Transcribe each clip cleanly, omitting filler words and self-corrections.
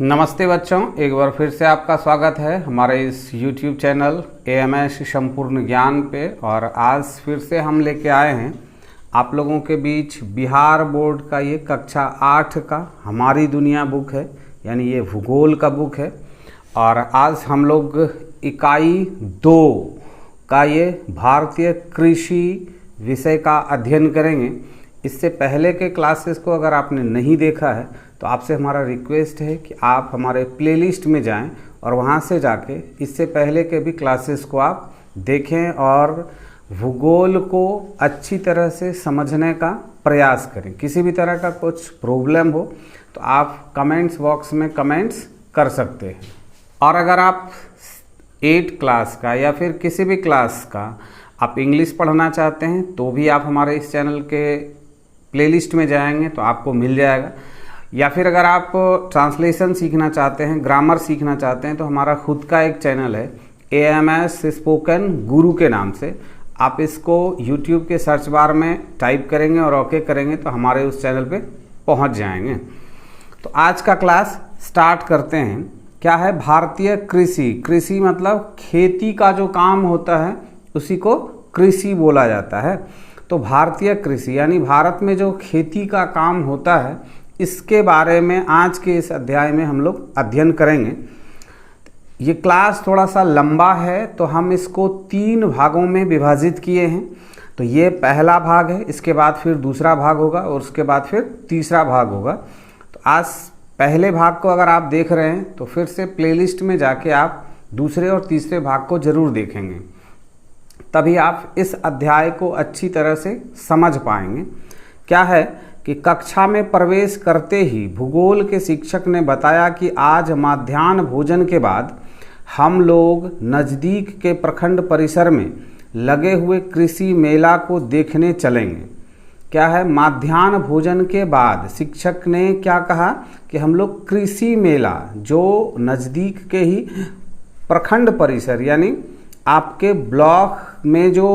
नमस्ते बच्चों, एक बार फिर से आपका स्वागत है हमारे इस YouTube चैनल AMS संपूर्ण ज्ञान पे। और आज फिर से हम लेके आए हैं आप लोगों के बीच बिहार बोर्ड का ये कक्षा 8 का हमारी दुनिया बुक है, यानी ये भूगोल का बुक है। और आज हम लोग इकाई 2 का ये भारतीय कृषि विषय का अध्ययन करेंगे। इससे पहले के क्लासेस को अगर आपने नहीं देखा है तो आपसे हमारा रिक्वेस्ट है कि आप हमारे प्लेलिस्ट में जाएं और वहां से जाके इससे पहले के भी क्लासेस को आप देखें और भूगोल को अच्छी तरह से समझने का प्रयास करें। किसी भी तरह का कुछ प्रॉब्लम हो तो आप कमेंट्स बॉक्स में कमेंट्स कर सकते हैं। और अगर आप 8 क्लास का या फिर किसी भी क्लास का आप इंग्लिश पढ़ना चाहते हैं तो भी आप हमारे इस चैनल के प्लेलिस्ट में जाएंगे तो आपको मिल जाएगा। या फिर अगर आप ट्रांसलेशन सीखना चाहते हैं, ग्रामर सीखना चाहते हैं तो हमारा खुद का एक चैनल है AMS स्पोकन गुरु के नाम से। आप इसको YouTube के सर्च बार में टाइप करेंगे और ओके करेंगे तो हमारे उस चैनल पे पहुंच जाएंगे। तो आज का क्लास स्टार्ट करते हैं। क्या है भारतीय कृषि? कृषि मतलब खेती का जो काम होता है उसी को कृषि बोला जाता है। तो भारतीय कृषि यानी भारत में जो खेती का काम होता है इसके बारे में आज के इस अध्याय में हम लोग अध्ययन करेंगे। ये क्लास थोड़ा सा लंबा है तो हम इसको 3 भागों में विभाजित किए हैं। तो ये पहला भाग है, इसके बाद फिर दूसरा भाग होगा और उसके बाद फिर तीसरा भाग होगा। तो आज पहले भाग को अगर आप देख रहे हैं तो फिर से प्लेलिस्ट में जाके आप दूसरे और तीसरे भाग को ज़रूर देखेंगे, तभी आप इस अध्याय को अच्छी तरह से समझ पाएंगे। क्या है कि कक्षा में प्रवेश करते ही भूगोल के शिक्षक ने बताया कि आज मध्याह्न भोजन के बाद हम लोग नज़दीक के प्रखंड परिसर में लगे हुए कृषि मेला को देखने चलेंगे। क्या है, मध्याह्न भोजन के बाद शिक्षक ने क्या कहा कि हम लोग कृषि मेला जो नज़दीक के ही प्रखंड परिसर यानी आपके ब्लॉक में जो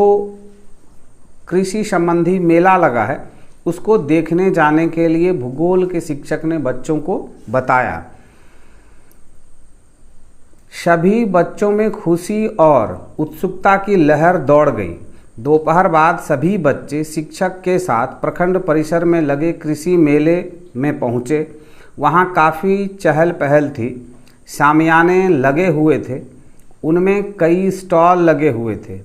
कृषि संबंधी मेला लगा है उसको देखने जाने के लिए भूगोल के शिक्षक ने बच्चों को बताया। सभी बच्चों में खुशी और उत्सुकता की लहर दौड़ गई। दोपहर बाद सभी बच्चे शिक्षक के साथ प्रखंड परिसर में लगे कृषि मेले में पहुंचे। वहां काफ़ी चहल पहल थी। शामियाने लगे हुए थे, उनमें कई स्टॉल लगे हुए थे।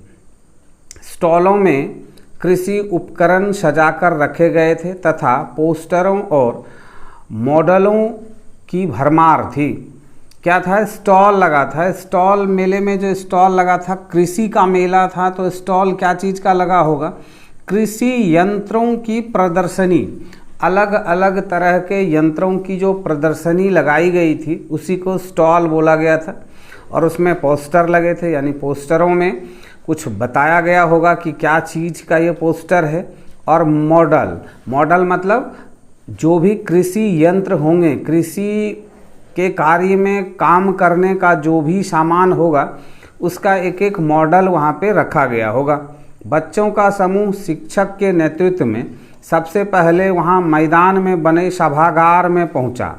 स्टॉलों में कृषि उपकरण सजाकर रखे गए थे तथा पोस्टरों और मॉडलों की भरमार थी। क्या था? स्टॉल लगा था। स्टॉल मेले में जो स्टॉल लगा था, कृषि का मेला था तो स्टॉल क्या चीज़ का लगा होगा? कृषि यंत्रों की प्रदर्शनी, अलग अलग तरह के यंत्रों की जो प्रदर्शनी लगाई गई थी उसी को स्टॉल बोला गया था। और उसमें पोस्टर लगे थे, यानी पोस्टरों में कुछ बताया गया होगा कि क्या चीज़ का ये पोस्टर है। और मॉडल मतलब जो भी कृषि यंत्र होंगे, कृषि के कार्य में काम करने का जो भी सामान होगा उसका एक एक मॉडल वहाँ पे रखा गया होगा। बच्चों का समूह शिक्षक के नेतृत्व में सबसे पहले वहाँ मैदान में बने सभागार में पहुँचा।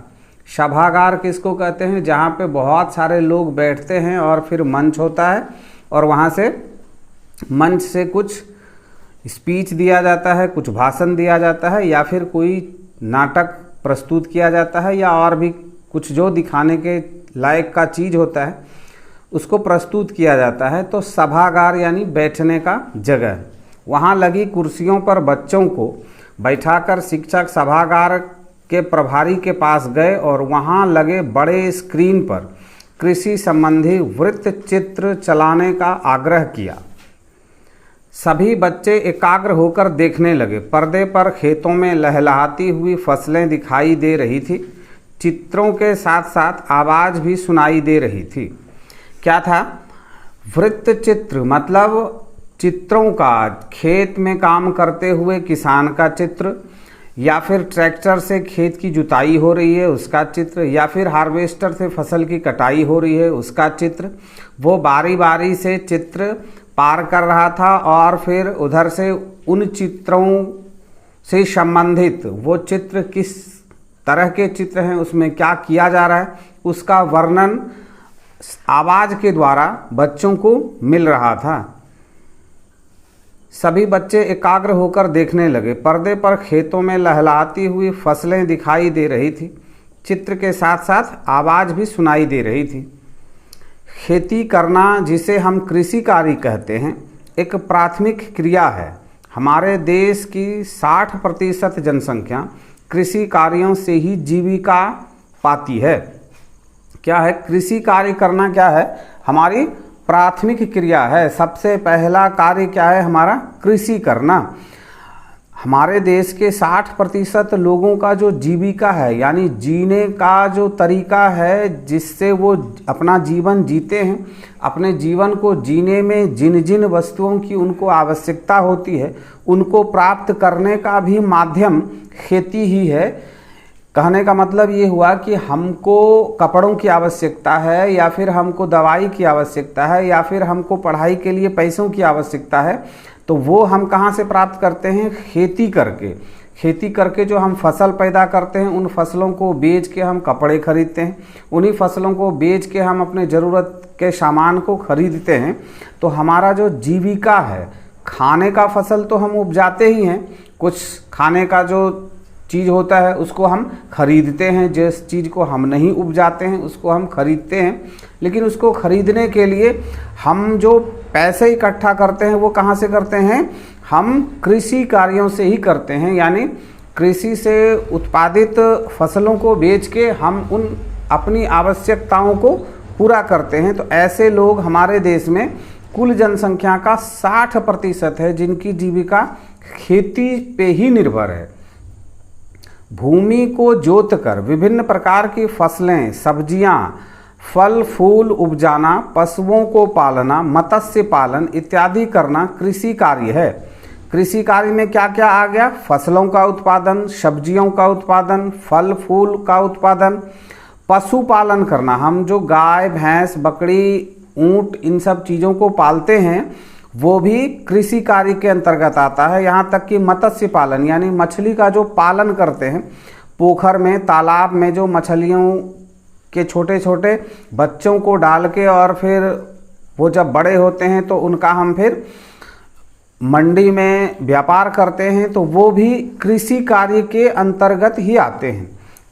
सभागार किसको कहते हैं? जहाँ पे बहुत सारे लोग बैठते हैं और फिर मंच होता है और वहाँ से मंच से कुछ स्पीच दिया जाता है, कुछ भाषण दिया जाता है या फिर कोई नाटक प्रस्तुत किया जाता है या और भी कुछ जो दिखाने के लायक का चीज़ होता है उसको प्रस्तुत किया जाता है। तो सभागार यानी बैठने का जगह। वहाँ लगी कुर्सियों पर बच्चों को बैठाकर शिक्षक सभागार के प्रभारी के पास गए और वहाँ लगे बड़े स्क्रीन पर कृषि संबंधी वृत्त चित्र चलाने का आग्रह किया। सभी बच्चे एकाग्र होकर देखने लगे। पर्दे पर खेतों में लहलहाती हुई फसलें दिखाई दे रही थी। चित्रों के साथ साथ आवाज़ भी सुनाई दे रही थी। क्या था? वृत्त चित्र मतलब चित्रों का, खेत में काम करते हुए किसान का चित्र, या फिर ट्रैक्टर से खेत की जुताई हो रही है उसका चित्र, या फिर हार्वेस्टर से फसल की कटाई हो रही है उसका चित्र। वो बारी बारी से चित्र पार कर रहा था और फिर उधर से उन चित्रों से संबंधित वो चित्र किस तरह के चित्र हैं, उसमें क्या किया जा रहा है, उसका वर्णन आवाज के द्वारा बच्चों को मिल रहा था। सभी बच्चे एकाग्र होकर देखने लगे। पर्दे पर खेतों में लहलहाती हुई फसलें दिखाई दे रही थी। चित्र के साथ साथ आवाज भी सुनाई दे रही थी। खेती करना, जिसे हम कृषि कार्य कहते हैं, एक प्राथमिक क्रिया है। हमारे देश की 60% जनसंख्या कृषि कार्यों से ही जीविका पाती है। क्या है? कृषि कार्य करना क्या है? हमारी प्राथमिक क्रिया है। सबसे पहला कार्य क्या है हमारा? कृषि करना। हमारे देश के 60% लोगों का जो जीविका है, यानी जीने का जो तरीका है जिससे वो अपना जीवन जीते हैं, अपने जीवन को जीने में जिन जिन वस्तुओं की उनको आवश्यकता होती है उनको प्राप्त करने का भी माध्यम खेती ही है। कहने का मतलब ये हुआ कि हमको कपड़ों की आवश्यकता है, या फिर हमको दवाई की आवश्यकता है, या फिर हमको पढ़ाई के लिए पैसों की आवश्यकता है, तो वो हम कहाँ से प्राप्त करते हैं? खेती करके। खेती करके जो हम फसल पैदा करते हैं, उन फसलों को बेच के हम कपड़े खरीदते हैं, उन्हीं फसलों को बेच के हम अपने ज़रूरत के सामान को खरीदते हैं। तो हमारा जो जीविका है, खाने का फसल तो हम उपजाते ही हैं, कुछ खाने का जो चीज़ होता है उसको हम खरीदते हैं, जिस चीज़ को हम नहीं उपजाते हैं उसको हम खरीदते हैं। लेकिन उसको खरीदने के लिए हम जो पैसे इकट्ठा करते हैं वो कहाँ से करते हैं? हम कृषि कार्यों से ही करते हैं। यानी कृषि से उत्पादित फसलों को बेच के हम उन अपनी आवश्यकताओं को पूरा करते हैं। तो ऐसे लोग हमारे देश में कुल जनसंख्या का 60% है जिनकी जीविका खेती पे ही निर्भर है। भूमि को जोतकर विभिन्न प्रकार की फसलें, सब्जियां, फल फूल उपजाना, पशुओं को पालना, मत्स्य पालन इत्यादि करना कृषि कार्य है। कृषि कार्य में क्या क्या आ गया? फसलों का उत्पादन, सब्जियों का उत्पादन, फल फूल का उत्पादन, पशुपालन करना। हम जो गाय, भैंस, बकरी, ऊंट इन सब चीज़ों को पालते हैं वो भी कृषि कार्य के अंतर्गत आता है। यहाँ तक कि मत्स्य पालन, यानी मछली का जो पालन करते हैं, पोखर में, तालाब में जो मछलियों के छोटे छोटे बच्चों को डाल के और फिर वो जब बड़े होते हैं तो उनका हम फिर मंडी में व्यापार करते हैं, तो वो भी कृषि कार्य के अंतर्गत ही आते हैं।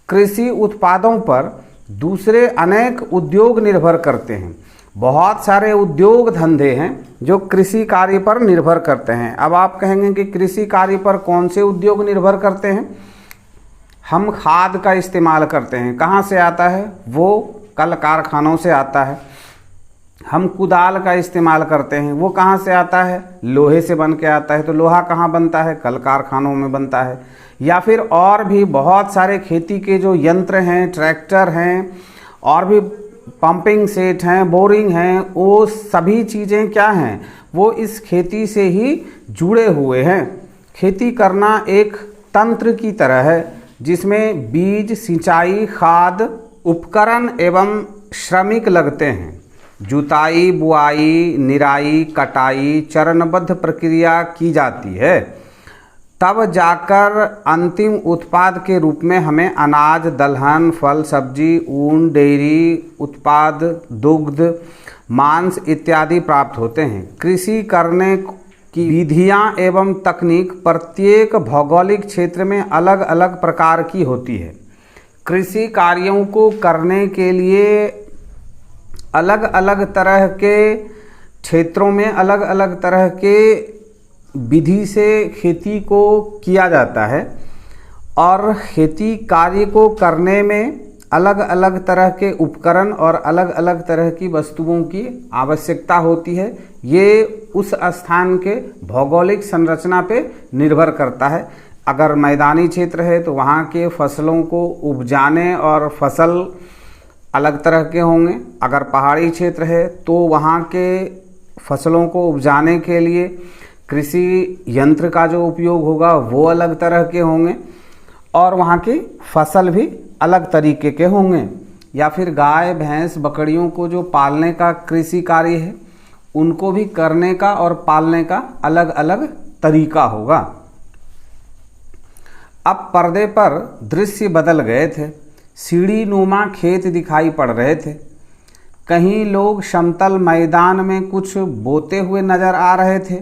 कृषि उत्पादों पर दूसरे अनेक उद्योग निर्भर करते हैं। बहुत सारे उद्योग धंधे हैं जो कृषि कार्य पर निर्भर करते हैं। अब आप कहेंगे कि कृषि कार्य पर कौन से उद्योग निर्भर करते हैं? हम खाद का इस्तेमाल करते हैं, कहाँ से आता है? वो कल कारखानों से आता है। हम कुदाल का इस्तेमाल करते हैं, वो कहाँ से आता है? लोहे से बन के आता है। तो लोहा कहाँ बनता है? कल कारखानों में बनता है। या फिर और भी बहुत सारे खेती के जो यंत्र हैं, ट्रैक्टर हैं, और भी पंपिंग सेट हैं, बोरिंग हैं, वो सभी चीज़ें क्या हैं? वो इस खेती से ही जुड़े हुए हैं। खेती करना एक तंत्र की तरह है जिसमें बीज, सिंचाई, खाद, उपकरण एवं श्रमिक लगते हैं। जुताई, बुआई, निराई, कटाई चरणबद्ध प्रक्रिया की जाती है, तब जाकर अंतिम उत्पाद के रूप में हमें अनाज, दलहन, फल, सब्जी, ऊन, डेयरी उत्पाद, दुग्ध, मांस इत्यादि प्राप्त होते हैं। कृषि करने की विधियां एवं तकनीक प्रत्येक भौगोलिक क्षेत्र में अलग अलग प्रकार की होती है। कृषि कार्यों को करने के लिए अलग अलग तरह के क्षेत्रों में अलग अलग तरह के विधि से खेती को किया जाता है, और खेती कार्य को करने में अलग अलग तरह के उपकरण और अलग अलग तरह की वस्तुओं की आवश्यकता होती है। ये उस स्थान के भौगोलिक संरचना पे निर्भर करता है। अगर मैदानी क्षेत्र है तो वहाँ के फसलों को उपजाने और फसल अलग तरह के होंगे। अगर पहाड़ी क्षेत्र है तो वहाँ के फसलों को उपजाने के लिए कृषि यंत्र का जो उपयोग होगा वो अलग तरह के होंगे, और वहाँ की फसल भी अलग तरीके के होंगे। या फिर गाय, भैंस, बकरियों को जो पालने का कृषि कार्य है उनको भी करने का और पालने का अलग अलग तरीका होगा। अब पर्दे पर दृश्य बदल गए थे। सीढ़ी नुमा खेत दिखाई पड़ रहे थे। कहीं लोग समतल मैदान में कुछ बोते हुए नजर आ रहे थे।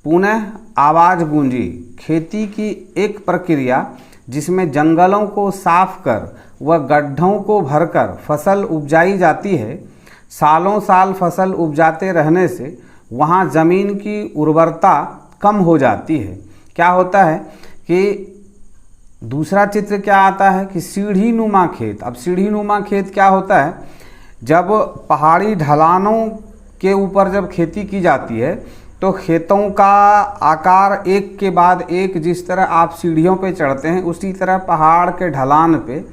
पुनः आवाज़ गूंजी। खेती की एक प्रक्रिया जिसमें जंगलों को साफ कर व गड्ढों को भरकर फसल उपजाई जाती है। सालों साल फसल उपजाते रहने से वहाँ ज़मीन की उर्वरता कम हो जाती है। क्या होता है कि दूसरा चित्र क्या आता है कि सीढ़ी नुमा खेत। अब सीढ़ी नुमा खेत क्या होता है, जब पहाड़ी ढलानों के ऊपर जब खेती की जाती है तो खेतों का आकार एक के बाद एक, जिस तरह आप सीढ़ियों पे चढ़ते हैं उसी तरह पहाड़ के ढलान पे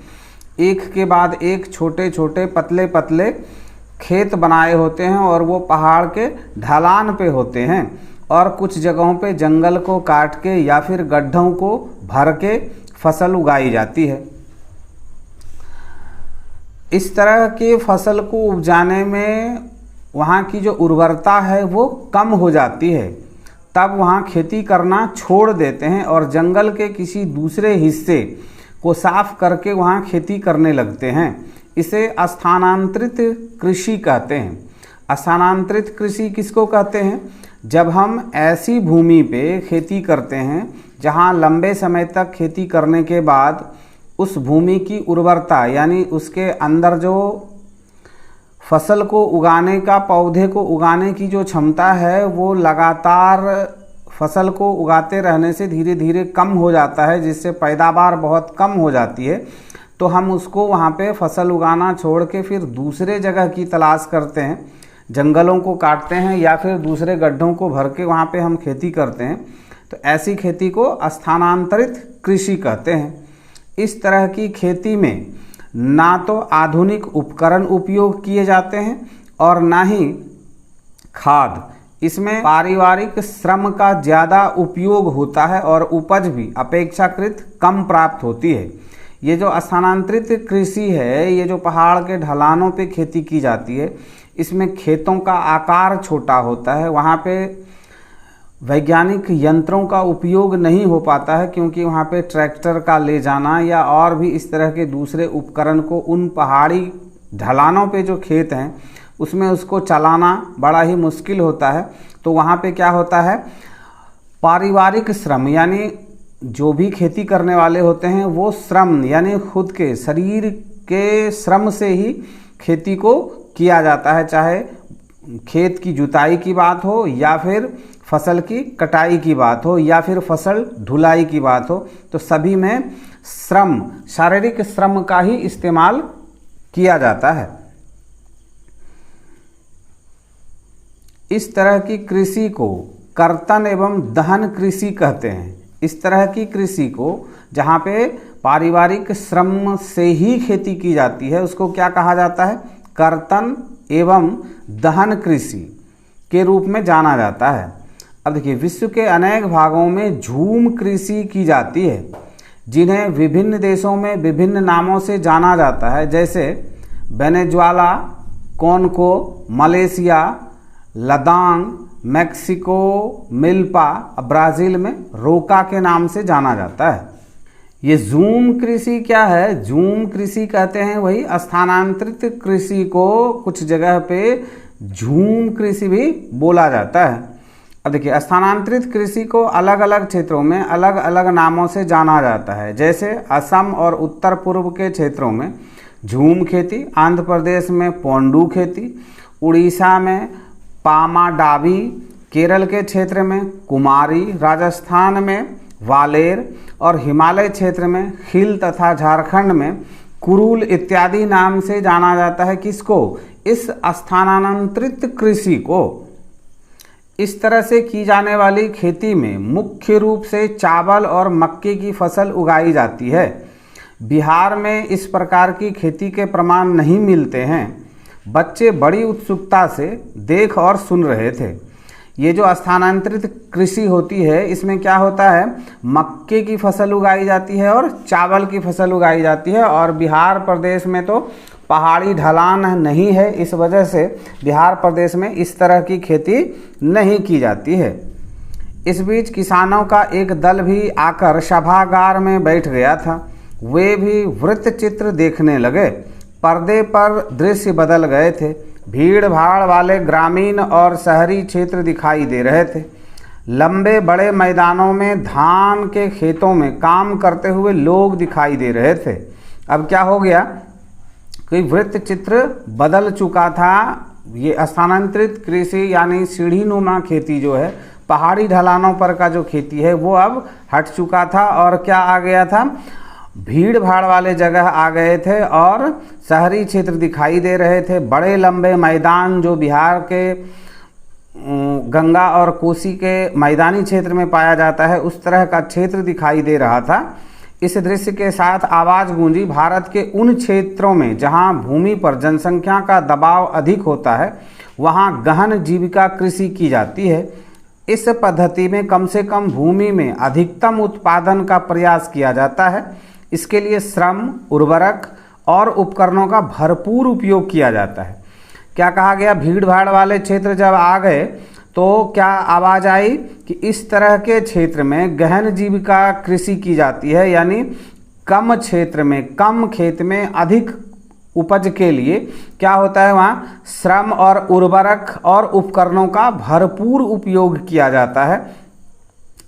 एक के बाद एक छोटे छोटे पतले पतले खेत बनाए होते हैं और वो पहाड़ के ढलान पे होते हैं। और कुछ जगहों पे जंगल को काट के या फिर गड्ढों को भर के फसल उगाई जाती है। इस तरह के फसल को उपजाने में वहाँ की जो उर्वरता है वो कम हो जाती है। तब वहाँ खेती करना छोड़ देते हैं और जंगल के किसी दूसरे हिस्से को साफ करके वहाँ खेती करने लगते हैं। इसे स्थानांतरित कृषि कहते हैं। स्थानांतरित कृषि किसको कहते हैं? जब हम ऐसी भूमि पे खेती करते हैं जहाँ लंबे समय तक खेती करने के बाद उस भूमि की उर्वरता यानी उसके अंदर जो फसल को उगाने का, पौधे को उगाने की जो क्षमता है वो लगातार फसल को उगाते रहने से धीरे धीरे कम हो जाता है, जिससे पैदावार बहुत कम हो जाती है। तो हम उसको वहाँ पे फसल उगाना छोड़ के फिर दूसरे जगह की तलाश करते हैं, जंगलों को काटते हैं या फिर दूसरे गड्ढों को भर के वहाँ पे हम खेती करते हैं। तो ऐसी खेती को स्थानांतरित कृषि कहते हैं। इस तरह की खेती में ना तो आधुनिक उपकरण उपयोग किए जाते हैं और ना ही खाद। इसमें पारिवारिक श्रम का ज़्यादा उपयोग होता है और उपज भी अपेक्षाकृत कम प्राप्त होती है। ये जो स्थानांतरित कृषि है, ये जो पहाड़ के ढलानों पे खेती की जाती है, इसमें खेतों का आकार छोटा होता है। वहाँ पे वैज्ञानिक यंत्रों का उपयोग नहीं हो पाता है, क्योंकि वहाँ पे ट्रैक्टर का ले जाना या और भी इस तरह के दूसरे उपकरण को उन पहाड़ी ढलानों पे जो खेत हैं उसमें उसको चलाना बड़ा ही मुश्किल होता है। तो वहाँ पे क्या होता है, पारिवारिक श्रम यानी जो भी खेती करने वाले होते हैं वो श्रम यानी खुद के शरीर के श्रम से ही खेती को किया जाता है। चाहे खेत की जुताई की बात हो या फिर फसल की कटाई की बात हो या फिर फसल ढुलाई की बात हो, तो सभी में श्रम, शारीरिक श्रम का ही इस्तेमाल किया जाता है। इस तरह की कृषि को कर्तन एवं दहन कृषि कहते हैं। इस तरह की कृषि को जहाँ पे पारिवारिक श्रम से ही खेती की जाती है उसको क्या कहा जाता है? कर्तन एवं दहन कृषि के रूप में जाना जाता है। अब देखिए, विश्व के अनेक भागों में झूम कृषि की जाती है, जिन्हें विभिन्न देशों में विभिन्न नामों से जाना जाता है, जैसे Venezuela, Congo, Malaysia, ladang, Mexico, milpa, Brazil में रोका के नाम से जाना जाता है। ये झूम कृषि क्या है? झूम कृषि कहते हैं वही स्थानांतरित कृषि को कुछ जगह पे झूम कृषि भी बोला जाता है। अब देखिए, स्थानांतरित कृषि को अलग अलग क्षेत्रों में अलग अलग नामों से जाना जाता है, जैसे असम और उत्तर पूर्व के क्षेत्रों में झूम खेती, आंध्र प्रदेश में पोंडू खेती, उड़ीसा में पामाडावी, केरल के क्षेत्र में कुमारी, राजस्थान में वालेर और हिमालय क्षेत्र में खिल तथा झारखंड में कुरुल इत्यादि नाम से जाना जाता है। किसको? इस स्थानांतरित कृषि को। इस तरह से की जाने वाली खेती में मुख्य रूप से चावल और मक्के की फसल उगाई जाती है। बिहार में इस प्रकार की खेती के प्रमाण नहीं मिलते हैं। बच्चे बड़ी उत्सुकता से देख और सुन रहे थे। ये जो स्थानांतरित कृषि होती है इसमें क्या होता है, मक्के की फसल उगाई जाती है और चावल की फसल उगाई जाती है। और बिहार प्रदेश में तो पहाड़ी ढलान नहीं है, इस वजह से बिहार प्रदेश में इस तरह की खेती नहीं की जाती है। इस बीच किसानों का एक दल भी आकर सभागार में बैठ गया था। वे भी वृत्त चित्र देखने लगे। पर्दे पर दृश्य बदल गए थे। भीड़ भाड़ वाले ग्रामीण और शहरी क्षेत्र दिखाई दे रहे थे। लंबे बड़े मैदानों में धान के खेतों में काम करते हुए लोग दिखाई दे रहे थे। अब क्या हो गया कि वृत्त चित्र बदल चुका था। ये स्थानांतरित कृषि यानी सीढ़ी नुमा खेती जो है, पहाड़ी ढलानों पर का जो खेती है वो अब हट चुका था और क्या आ गया था, भीड़ भाड़ वाले जगह आ गए थे और शहरी क्षेत्र दिखाई दे रहे थे। बड़े लंबे मैदान जो बिहार के गंगा और कोसी के मैदानी क्षेत्र में पाया जाता है, उस तरह का क्षेत्र दिखाई दे रहा था। इस दृश्य के साथ आवाज़ गूंजी, भारत के उन क्षेत्रों में जहां भूमि पर जनसंख्या का दबाव अधिक होता है वहां गहन जीविका कृषि की जाती है। इस पद्धति में कम से कम भूमि में अधिकतम उत्पादन का प्रयास किया जाता है। इसके लिए श्रम, उर्वरक और उपकरणों का भरपूर उपयोग किया जाता है। क्या कहा गया, भीड़ भाड़ वाले क्षेत्र जब आ गए तो क्या आवाज़ आई कि इस तरह के क्षेत्र में गहन जीविका कृषि की जाती है, यानी कम क्षेत्र में, कम खेत में अधिक उपज के लिए क्या होता है, वहाँ श्रम और उर्वरक और उपकरणों का भरपूर उपयोग किया जाता है।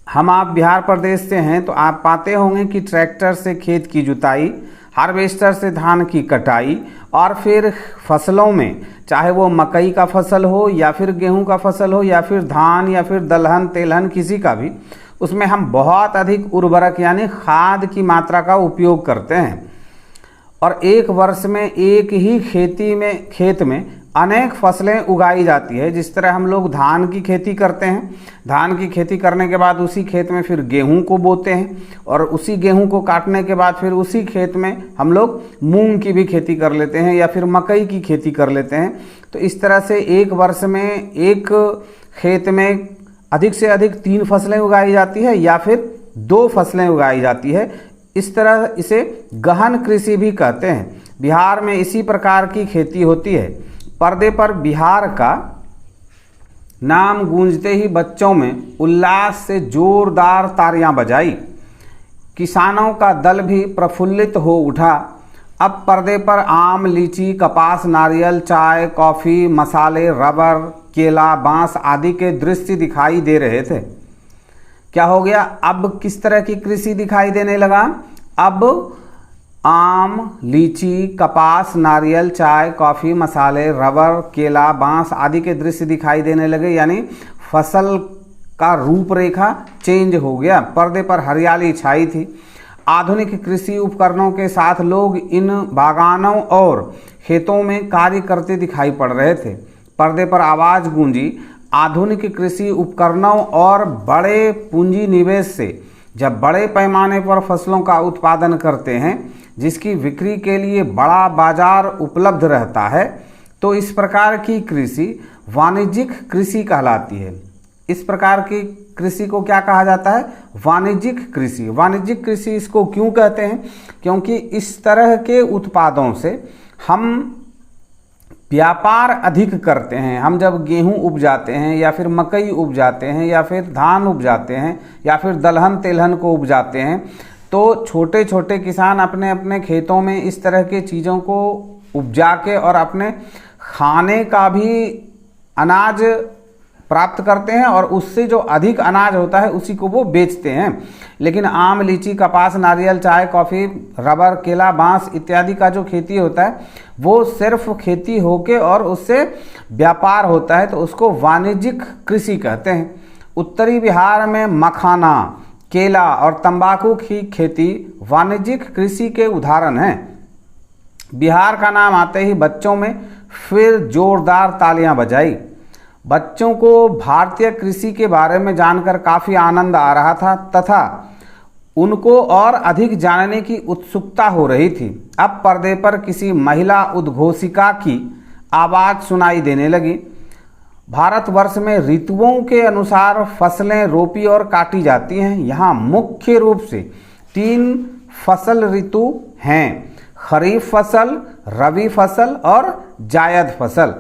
हम आप बिहार प्रदेश से हैं तो आप पाते होंगे कि ट्रैक्टर से खेत की जुताई, हार्वेस्टर से धान की कटाई और फिर फसलों में, चाहे वो मकई का फसल हो या फिर गेहूं का फसल हो या फिर धान या फिर दलहन तेलहन किसी का भी, उसमें हम बहुत अधिक उर्वरक यानी खाद की मात्रा का उपयोग करते हैं। और एक वर्ष में एक ही खेत में अनेक फसलें उगाई जाती है। जिस तरह हम लोग धान की खेती करते हैं, धान की खेती करने के बाद उसी खेत में फिर गेहूं को बोते हैं और उसी गेहूं को काटने के बाद फिर उसी खेत में हम लोग मूंग की भी खेती कर लेते हैं या फिर मकई की खेती कर लेते हैं। तो इस तरह से एक वर्ष में एक खेत में अधिक से अधिक 3 फसलें उगाई जाती है या फिर 2 फसलें उगाई जाती है। इस तरह इसे गहन कृषि भी कहते हैं। बिहार में इसी प्रकार की खेती होती है। पर्दे पर बिहार का नाम गूंजते ही बच्चों में उल्लास से जोरदार तालियां बजाई। किसानों का दल भी प्रफुल्लित हो उठा। अब पर्दे पर आम, लीची, कपास, नारियल, चाय, कॉफ़ी, मसाले, रबर, केला, बांस आदि के दृश्य दिखाई दे रहे थे। क्या हो गया, अब किस तरह की कृषि दिखाई देने लगा, अब आम, लीची, कपास, नारियल, चाय, कॉफ़ी, मसाले, रबर, केला, बांस आदि के दृश्य दिखाई देने लगे, यानी फसल का रूपरेखा चेंज हो गया। पर्दे पर हरियाली छाई थी। आधुनिक कृषि उपकरणों के साथ लोग इन बागानों और खेतों में कार्य करते दिखाई पड़ रहे थे। पर्दे पर आवाज़ गूंजी, आधुनिक कृषि उपकरणों और बड़े पूंजी निवेश से जब बड़े पैमाने पर फसलों का उत्पादन करते हैं जिसकी बिक्री के लिए बड़ा बाजार उपलब्ध रहता है, तो इस प्रकार की कृषि वाणिज्यिक कृषि कहलाती है। इस प्रकार की कृषि को क्या कहा जाता है, वाणिज्यिक कृषि। वाणिज्यिक कृषि इसको क्यों कहते हैं, क्योंकि इस तरह के उत्पादों से हम व्यापार अधिक करते हैं। हम जब गेहूं उपजाते हैं या फिर मकई उपजाते हैं या फिर धान उपजाते हैं या फिर दलहन तेलहन को उपजाते हैं, तो छोटे छोटे किसान अपने अपने खेतों में इस तरह के चीज़ों को उपजा के और अपने खाने का भी अनाज प्राप्त करते हैं और उससे जो अधिक अनाज होता है उसी को वो बेचते हैं। लेकिन आम, लीची, कपास, नारियल, चाय, कॉफ़ी, रबर, केला, बांस इत्यादि का जो खेती होता है वो सिर्फ खेती होके और उससे व्यापार होता है, तो उसको वाणिज्यिक कृषि कहते हैं। उत्तरी बिहार में मखाना, केला और तंबाकू की खेती वाणिज्यिक कृषि के उदाहरण हैं। बिहार का नाम आते ही बच्चों में फिर जोरदार तालियां बजाई। बच्चों को भारतीय कृषि के बारे में जानकर काफ़ी आनंद आ रहा था तथा उनको और अधिक जानने की उत्सुकता हो रही थी। अब पर्दे पर किसी महिला उद्घोषिका की आवाज़ सुनाई देने लगी। भारतवर्ष में ऋतुओं के अनुसार फसलें रोपी और काटी जाती हैं। यहाँ मुख्य रूप से 3 फसल ऋतु हैं, खरीफ फसल, रबी फसल और जायद फसल।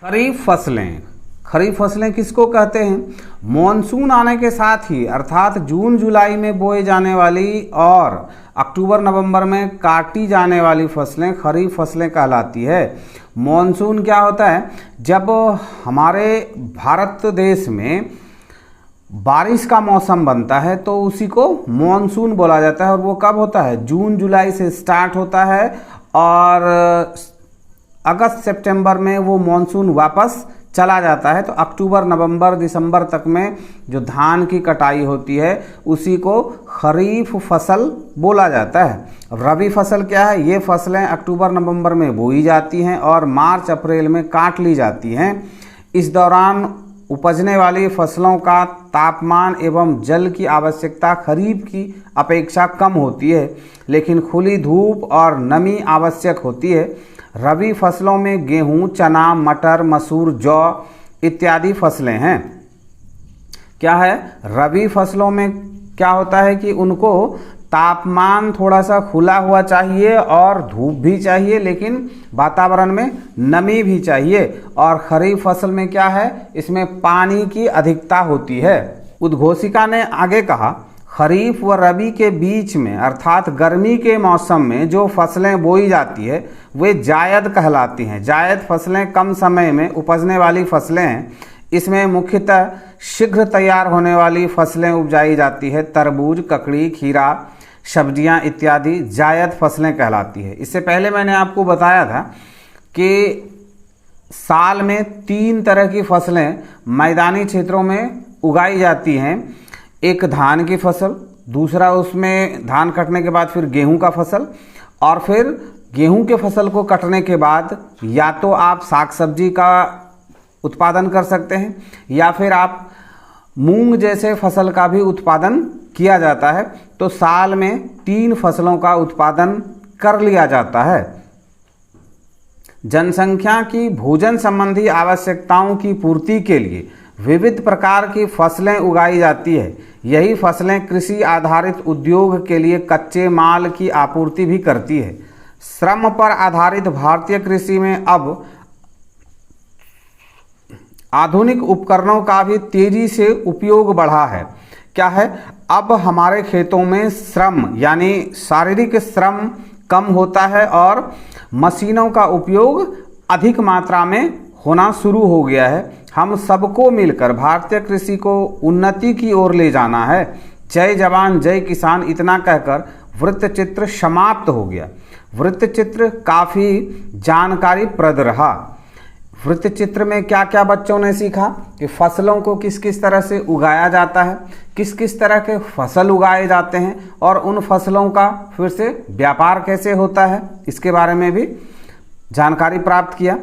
खरीफ फसलें, खरीफ फसलें किसको कहते हैं? मॉनसून आने के साथ ही अर्थात जून जुलाई में बोए जाने वाली और अक्टूबर नवंबर में काटी जाने वाली फसलें खरीफ फसलें कहलाती है। मॉनसून क्या होता है? जब हमारे भारत देश में बारिश का मौसम बनता है तो उसी को मॉनसून बोला जाता है, और वो कब होता है? जून जुलाई से स्टार्ट होता है और अगस्त सितंबर में वो मॉनसून वापस चला जाता है। तो अक्टूबर नवंबर दिसंबर तक में जो धान की कटाई होती है उसी को खरीफ फसल बोला जाता है। अब रबी फसल क्या है? ये फसलें अक्टूबर नवंबर में बोई जाती हैं और मार्च अप्रैल में काट ली जाती हैं। इस दौरान उपजने वाली फसलों का तापमान एवं जल की आवश्यकता खरीफ की अपेक्षा कम होती है, लेकिन खुली धूप और नमी आवश्यक होती है। रबी फसलों में गेहूं, चना, मटर, मसूर, जौ इत्यादि फसलें हैं। क्या है? रबी फसलों में क्या होता है कि उनको तापमान थोड़ा सा खुला हुआ चाहिए और धूप भी चाहिए, लेकिन वातावरण में नमी भी चाहिए। और खरीफ फसल में क्या है? इसमें पानी की अधिकता होती है। उद्घोषिका ने आगे कहा, खरीफ व रबी के बीच में अर्थात गर्मी के मौसम में जो फसलें बोई जाती है वे जायद कहलाती हैं। जायद फसलें कम समय में उपजने वाली फसलें हैं। इसमें मुख्यतः शीघ्र तैयार होने वाली फसलें उपजाई जाती है। तरबूज, ककड़ी, खीरा, सब्जियां इत्यादि जायद फसलें कहलाती है। इससे पहले मैंने आपको बताया था कि साल में 3 तरह की फसलें मैदानी क्षेत्रों में उगाई जाती हैं। एक धान की फसल, दूसरा उसमें धान कटने के बाद फिर गेहूं का फसल, और फिर गेहूं के फसल को कटने के बाद या तो आप साग सब्जी का उत्पादन कर सकते हैं या फिर आप मूंग जैसे फसल का भी उत्पादन किया जाता है। तो साल में 3 फसलों का उत्पादन कर लिया जाता है। जनसंख्या की भोजन संबंधी आवश्यकताओं की पूर्ति के लिए विविध प्रकार की फसलें उगाई जाती है। यही फसलें कृषि आधारित उद्योग के लिए कच्चे माल की आपूर्ति भी करती है। श्रम पर आधारित भारतीय कृषि में अब आधुनिक उपकरणों का भी तेजी से उपयोग बढ़ा है। क्या है? अब हमारे खेतों में श्रम यानी शारीरिक श्रम कम होता है और मशीनों का उपयोग अधिक मात्रा में होना शुरू हो गया है। हम सबको मिलकर भारतीय कृषि को उन्नति की ओर ले जाना है। जय जवान जय किसान इतना कहकर वृत्तचित्र समाप्त हो गया। वृत्तचित्र काफ़ी जानकारीप्रद रहा। वृत्तचित्र में क्या क्या बच्चों ने सीखा कि फसलों को किस किस तरह से उगाया जाता है, किस किस तरह के फसल उगाए जाते हैं और उन फसलों का फिर से व्यापार कैसे होता है, इसके बारे में भी जानकारी प्राप्त किया।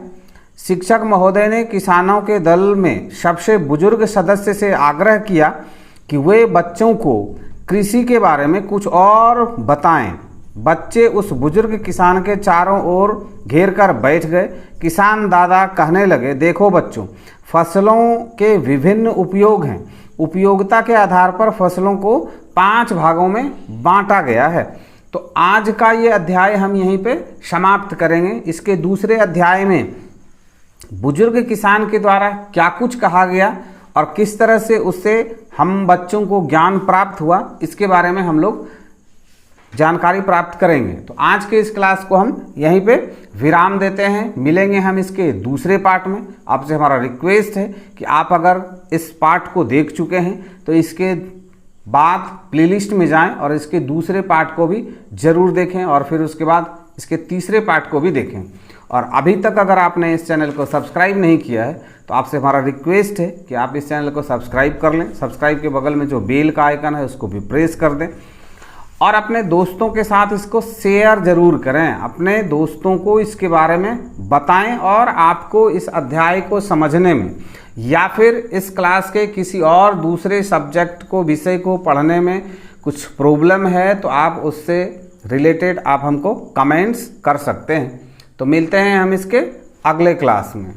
शिक्षक महोदय ने किसानों के दल में सबसे बुजुर्ग सदस्य से आग्रह किया कि वे बच्चों को कृषि के बारे में कुछ और बताएं। बच्चे उस बुजुर्ग किसान के चारों ओर घेर कर बैठ गए। किसान दादा कहने लगे, देखो बच्चों, फसलों के विभिन्न उपयोग हैं। उपयोगिता के आधार पर फसलों को 5 भागों में बांटा गया है। तो आज का ये अध्याय हम यहीं पे समाप्त करेंगे। इसके दूसरे अध्याय में बुजुर्ग किसान के द्वारा क्या कुछ कहा गया और किस तरह से उससे हम बच्चों को ज्ञान प्राप्त हुआ, इसके बारे में हम लोग जानकारी प्राप्त करेंगे। तो आज के इस क्लास को हम यहीं पे विराम देते हैं। मिलेंगे हम इसके दूसरे पार्ट में। आपसे हमारा रिक्वेस्ट है कि आप अगर इस पार्ट को देख चुके हैं तो इसके बाद प्लेलिस्ट में जाएं और इसके दूसरे पार्ट को भी जरूर देखें और फिर उसके बाद इसके तीसरे पार्ट को भी देखें। और अभी तक अगर आपने इस चैनल को सब्सक्राइब नहीं किया है तो आपसे हमारा रिक्वेस्ट है कि आप इस चैनल को सब्सक्राइब कर लें। सब्सक्राइब के बगल में जो बेल का आइकन है उसको भी प्रेस कर दें और अपने दोस्तों के साथ इसको शेयर जरूर करें। अपने दोस्तों को इसके बारे में बताएं और आपको इस अध्याय को समझने में या फिर इस क्लास के किसी और दूसरे सब्जेक्ट को विषय को पढ़ने में कुछ प्रॉब्लम है तो आप उससे रिलेटेड आप हमको कमेंट्स कर सकते हैं। तो मिलते हैं हम इसके अगले क्लास में।